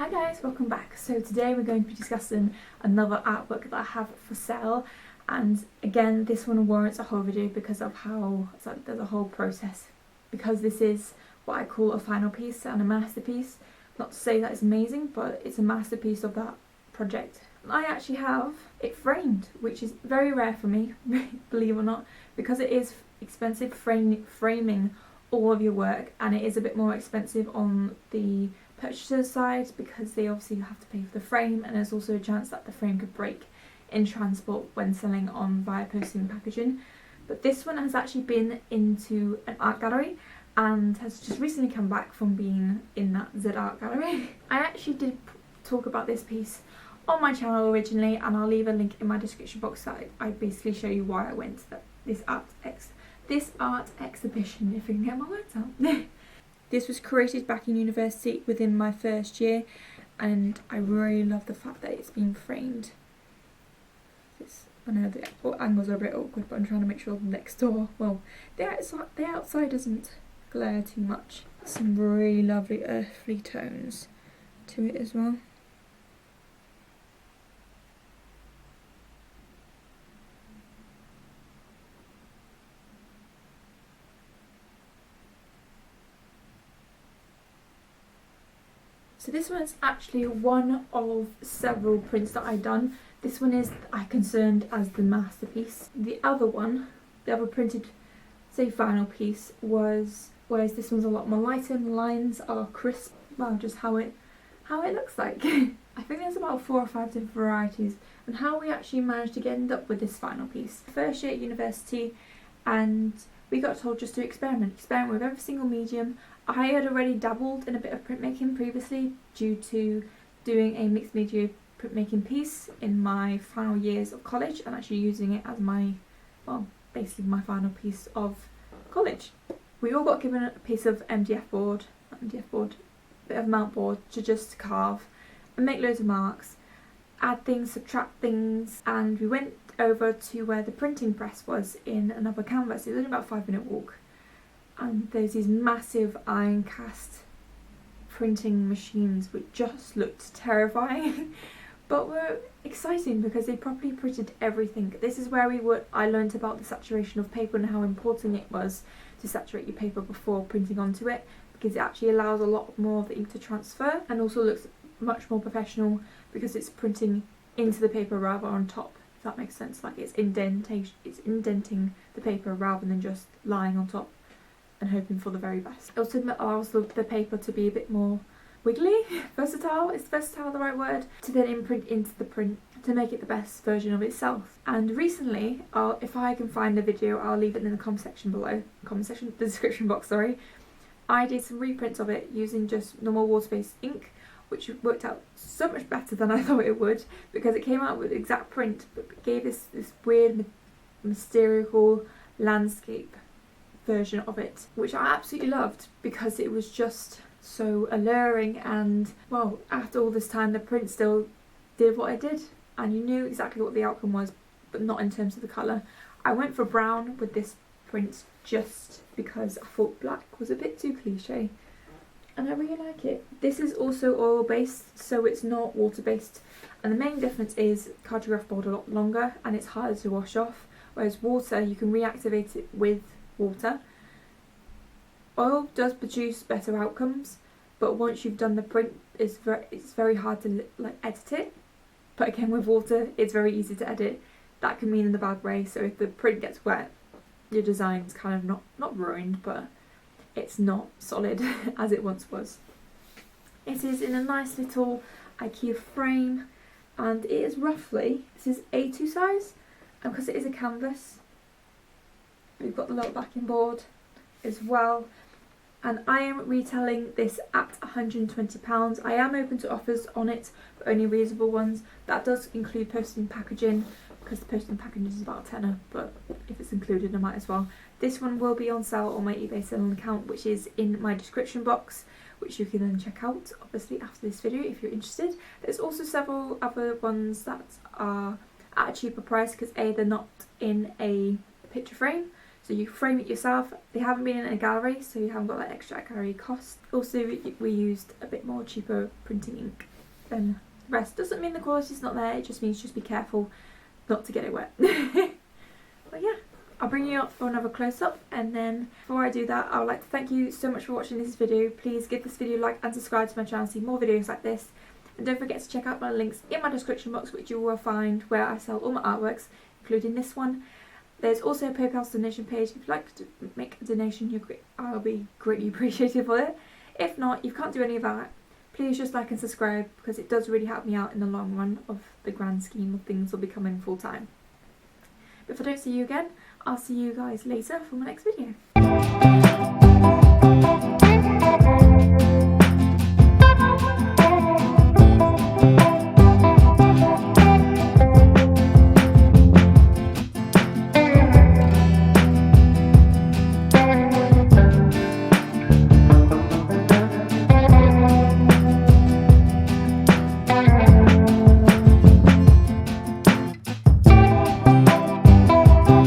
Hi guys, welcome back. So today we're going to be discussing another artwork that I have for sale, and again this one warrants a whole video because of how there's a whole process, because this is what I call a final piece and a masterpiece. Not to say that it's amazing, but it's a masterpiece of that project. I actually have it framed, which is very rare for me, believe it or not, because it is expensive framing all of your work, and it is a bit more expensive on the purchaser's side because they obviously have to pay for the frame, and there's also a chance that the frame could break in transport when selling on via posting and packaging. But this one has actually been into an art gallery and has just recently come back from being in that Z art gallery. I actually did talk about this piece on my channel originally, and I'll leave a link in my description box that I basically show you why I went to this art exhibition, if I can get my words out. This was created back in university within my first year, and I really love the fact that it's been framed. I know the angles are a bit awkward, but I'm trying to make sure the next door, well, the outside doesn't glare too much. Some really lovely earthly tones to it as well. So this one is actually one of several prints that I've done. This one is concerned as the masterpiece. The other printed, say, final piece was, whereas this one's a lot more lighter and the lines are crisp. Well, just how it looks like. I think there's about 4 or 5 different varieties, and how we actually managed to end up with this final piece. First year at university, and we got told just to experiment with every single medium. I had already dabbled in a bit of printmaking previously due to doing a mixed media printmaking piece in my final years of college, and actually using it as my, well, basically my final piece of college. We all got given a piece of bit of mount board to just carve and make loads of marks, add things, subtract things, and we went over to where the printing press was in another canvas. It was only about a 5-minute walk, and there's these massive iron cast printing machines which just looked terrifying but were exciting because they properly printed everything. This is where I learned about the saturation of paper and how important it was to saturate your paper before printing onto it, because it actually allows a lot more of the ink to transfer, and also looks much more professional because it's printing into the paper rather on top, if that makes sense. Like it's indenting the paper rather than just lying on top and hoping for the very best. It also allows the paper to be a bit more wiggly, versatile. Is versatile the right word? To then imprint into the print to make it the best version of itself. And recently, if I can find the video, I'll leave it in the comment section below. The description box, sorry. I did some reprints of it using just normal water-based ink, which worked out so much better than I thought it would, because it came out with the exact print, but it gave this weird, mystical landscape version of it, which I absolutely loved because it was just so alluring. And well, after all this time, the print still did what it did, and you knew exactly what the outcome was, but not in terms of the colour. I went for brown with this print just because I thought black was a bit too cliche, and I really like it. This is also oil based, so it's not water based, and the main difference is Cardiograph board a lot longer and it's harder to wash off, whereas water, you can reactivate it with water. Oil does produce better outcomes, but once you've done the print, it's very hard to edit it. But again, with water, it's very easy to edit. That can mean in the bad way. So if the print gets wet, your design's kind of not ruined, but it's not solid as it once was. It is in a nice little IKEA frame, and it is roughly, this is A2 size, and because it is a canvas, we've got the little backing board as well, and I am retailing this at £120. I am open to offers on it, but only reasonable ones. That does include posting and packaging, because the posting and packaging is about a tenner, but if it's included I might as well. This one will be on sale on my eBay selling account, which is in my description box, which you can then check out obviously after this video if you're interested. There's also several other ones that are at a cheaper price because A, they're not in a picture frame, So you frame it yourself. They haven't been in a gallery, so you haven't got that extra gallery cost. Also, we used a bit more cheaper printing ink than the rest. Doesn't mean the quality's not there, it just means just be careful not to get it wet. But yeah, I'll bring you up for another close-up, and then before I do that, I would like to thank you so much for watching this video. Please give this video a like and subscribe to my channel to see more videos like this. And don't forget to check out my links in my description box, which you will find where I sell all my artworks, including this one. There's also a PayPal donation page. If you'd like to make a donation, I'll be greatly appreciative for it. If not, you can't do any of that. Please just like and subscribe, because it does really help me out in the long run of the grand scheme of things will becoming full time. But if I don't see you again, I'll see you guys later for my next video.